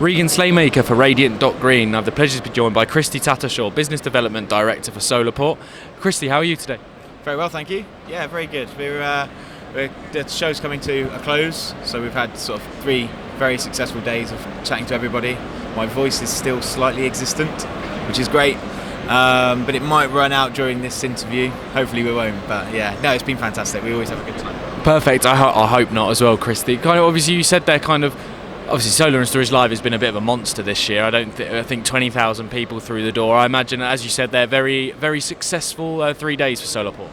Regan Slaymaker for Radiant.Green. I have the pleasure to be joined by Christy Tattershall, Business Development Director for SolarPort. Christy, how are you today? Very well, thank you. Yeah, very good. The show's coming to a close, so we've had sort of 3 very successful days of chatting to everybody. My voice is still slightly existent, which is great, but it might run out during this interview. Hopefully we won't, but yeah, no, it's been fantastic. We always have a good time. Perfect. I hope not as well, Christy. Kind of, obviously, you said there obviously Solar and Storage Live has been a bit of a monster this year. I think 20,000 people through the door. I imagine, as you said, they're very, very successful 3 days for SolarPort.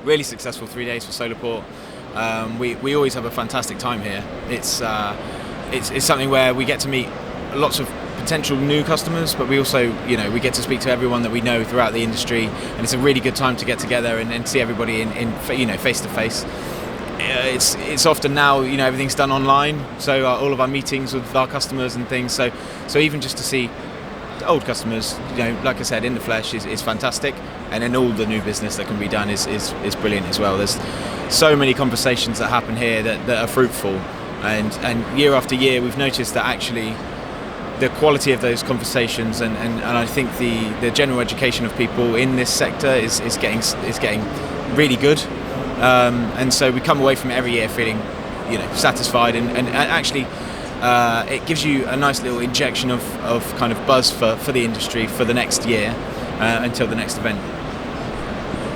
Really successful 3 days for SolarPort. We always have a fantastic time here. It's something where we get to meet lots of potential new customers, but we also, we get to speak to everyone that we know throughout the industry, and it's a really good time to get together and see everybody in face to face. It's often now, everything's done online, so all of our meetings with our customers and things. So even just to see old customers, like I said, in the flesh is fantastic, and then all the new business that can be done is brilliant as well. There's so many conversations that happen here that are fruitful, and year after year we've noticed that actually the quality of those conversations and I think the general education of people in this sector is getting really good. And so we come away from it every year feeling, satisfied, and actually it gives you a nice little injection of kind of buzz for the industry for the next year until the next event.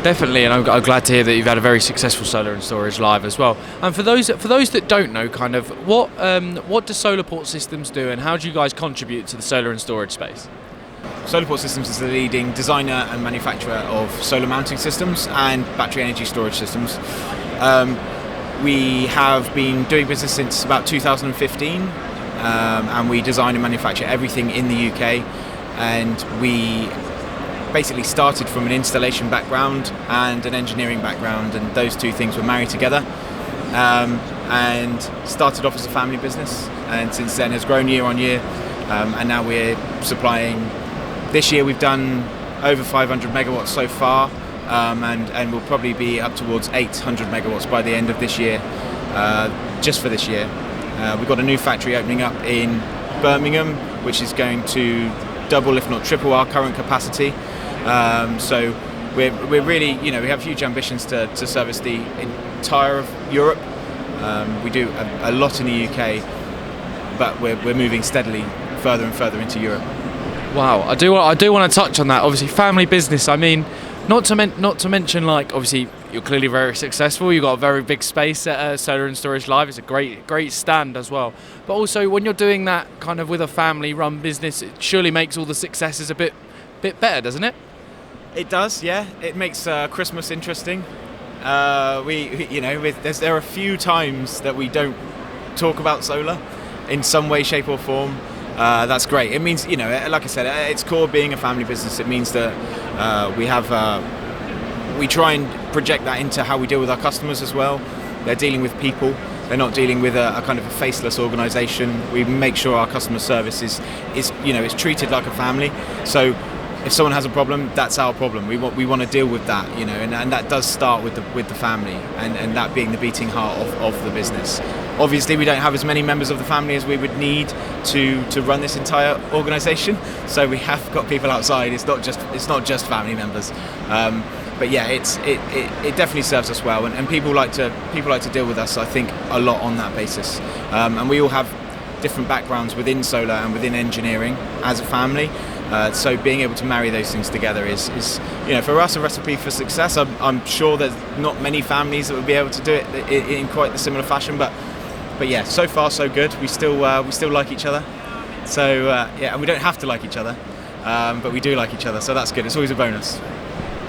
Definitely, and I'm glad to hear that you've had a very successful Solar and Storage Live as well. And for those that don't know, kind of what does SolarPort Systems do, and how do you guys contribute to the solar and storage space? SolarPort Systems is the leading designer and manufacturer of solar mounting systems and battery energy storage systems. We have been doing business since about 2015, and we design and manufacture everything in the UK. And we basically started from an installation background and an engineering background, and those 2 things were married together. And started off as a family business, and since then has grown year on year. And now we're supplying. This year we've done over 500 megawatts so far, and we'll probably be up towards 800 megawatts by the end of this year, just for this year. We've got a new factory opening up in Birmingham, which is going to double, if not triple, our current capacity. So we're really, we have huge ambitions to service the entire of Europe. We do a lot in the UK, but we're moving steadily further and further into Europe. Wow, I do want to touch on that. Obviously, family business. I mean, not to mention, like, obviously you're clearly very successful. You've got a very big space at Solar and Storage Live. It's a great stand as well. But also, when you're doing that kind of with a family-run business, it surely makes all the successes a bit better, doesn't it? It does, yeah. It makes Christmas interesting. There are a few times that we don't talk about solar in some way, shape, or form. That's great. It means, like I said, at its core, being a family business, it means that we try and project that into how we deal with our customers as well. They're dealing with people. They're not dealing with a kind of a faceless organisation. We make sure our customer service is treated like a family. So if someone has a problem, that's our problem. We want to deal with that, and that does start with the family, and that being the beating heart of the business. Obviously, we don't have as many members of the family as we would need to run this entire organisation. So we have got people outside. It's not just family members. But yeah, it definitely serves us well, and people like to deal with us, I think, a lot on that basis. And we all have different backgrounds within solar and within engineering as a family. So being able to marry those things together is for us a recipe for success. I'm sure there's not many families that would be able to do it in quite the similar fashion, but yeah, so far so good. We still like each other. So yeah, and we don't have to like each other, but we do like each other. So that's good. It's always a bonus.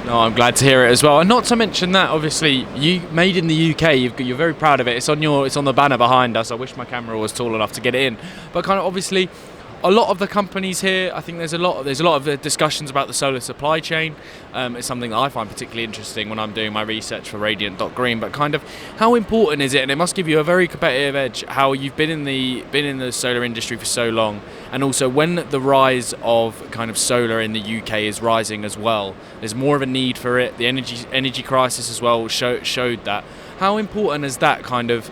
No, I'm glad to hear it as well. And not to mention that, obviously, you made in the UK. You're very proud of it. It's on the banner behind us. I wish my camera was tall enough to get it in. But kind of obviously, a lot of the companies here, I think there's a lot of discussions about the solar supply chain. It's something that I find particularly interesting when I'm doing my research for Radiant.Green. But kind of how important is it? And it must give you a very competitive edge. How you've been in the solar industry for so long, and also when the rise of kind of solar in the UK is rising as well. There's more of a need for it. The energy crisis as well showed that. How important is that kind of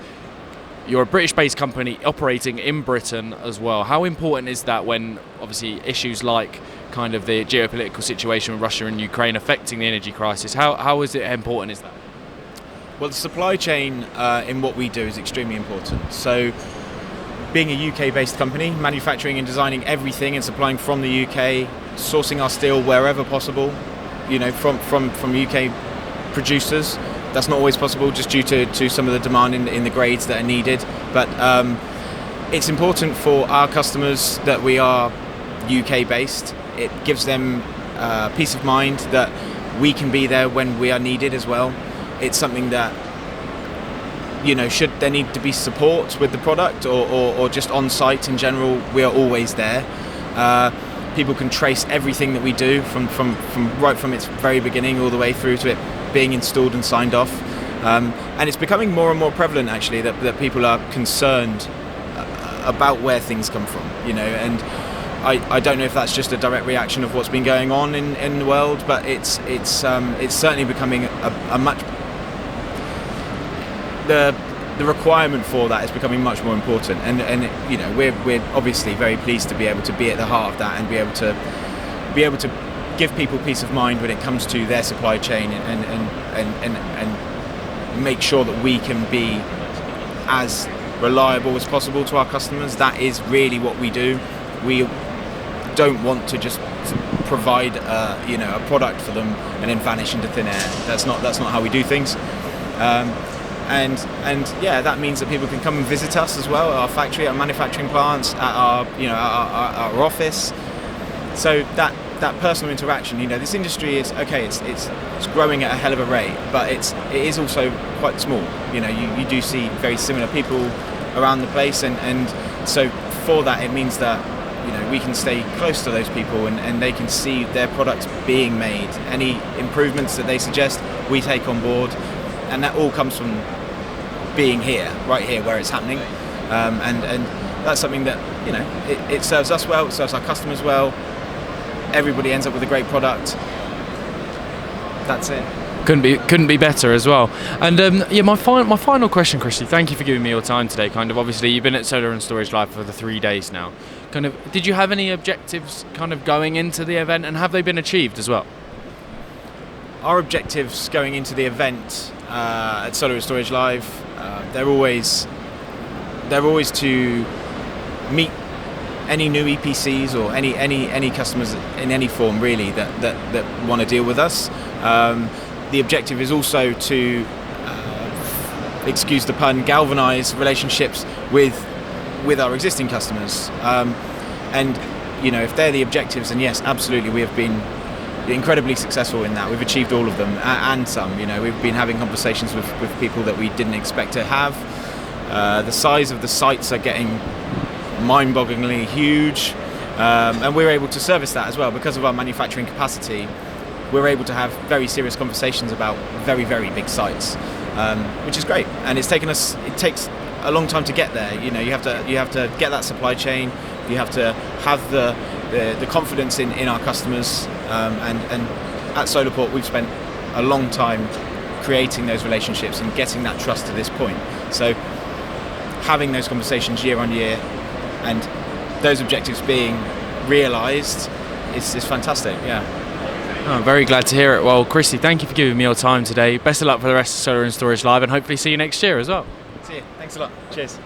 you're a British-based company operating in Britain as well. How important is that when obviously issues like kind of the geopolitical situation with Russia and Ukraine affecting the energy crisis? How is it important is that? Well, the supply chain in what we do is extremely important. So being a UK-based company, manufacturing and designing everything and supplying from the UK, sourcing our steel wherever possible, from UK producers. That's not always possible just due to some of the demand in the grades that are needed. But it's important for our customers that we are UK-based. It gives them peace of mind that we can be there when we are needed as well. It's something that, should there need to be support with the product or just on site in general, we are always there. People can trace everything that we do from right from its very beginning all the way through to it being installed and signed off. And it's becoming more and more prevalent actually that people are concerned about where things come from, and I don't know if that's just a direct reaction of what's been going on in the world, but it's certainly becoming a much the requirement for that is becoming much more important, and we're obviously very pleased to be able to be at the heart of that and be able to give people peace of mind when it comes to their supply chain and make sure that we can be as reliable as possible to our customers. That is really what we do. We don't want to just provide a product for them and then vanish into thin air. That's not how we do things. And that means that people can come and visit us as well at our factory, our manufacturing plants, at our office. So that personal interaction, this industry is okay. It's growing at a hell of a rate, but it is also quite small. You do see very similar people around the place, and so for that it means that we can stay close to those people and they can see their products being made. Any improvements that they suggest, we take on board, and that all comes from being right here where it's happening, and that's something that it serves us well, it serves our customers well. Everybody ends up with a great product. That's it. Couldn't be better as well. And my final question, Christy. Thank you for giving me your time today. Kind of obviously you've been at Solar and Storage Live for the 3 days now. Kind of, did you have any objectives kind of going into the event, and have they been achieved as well? Our objectives going into the event at Solar and Storage Live, they're always to meet any new EPCs or any customers in any form really that want to deal with us. The objective is also to, excuse the pun, galvanise relationships with our existing customers. And if they're the objectives, then yes, absolutely, we have been incredibly successful in that. We've achieved all of them and some. We've been having conversations with people that we didn't expect to have. The size of the sites are getting mind-bogglingly huge, and we're able to service that as well because of our manufacturing capacity. We're able to have very serious conversations about very, very big sites, which is great. And it takes a long time to get there. You have to get that supply chain. You have to have the confidence in our customers, and at SolarPort we've spent a long time creating those relationships and getting that trust to this point. So having those conversations year on year and those objectives being realised is fantastic. Yeah. I'm very glad to hear it. Well, Christy, thank you for giving me your time today. Best of luck for the rest of Solar and Storage Live, and hopefully see you next year as well. See you. Thanks a lot. Cheers.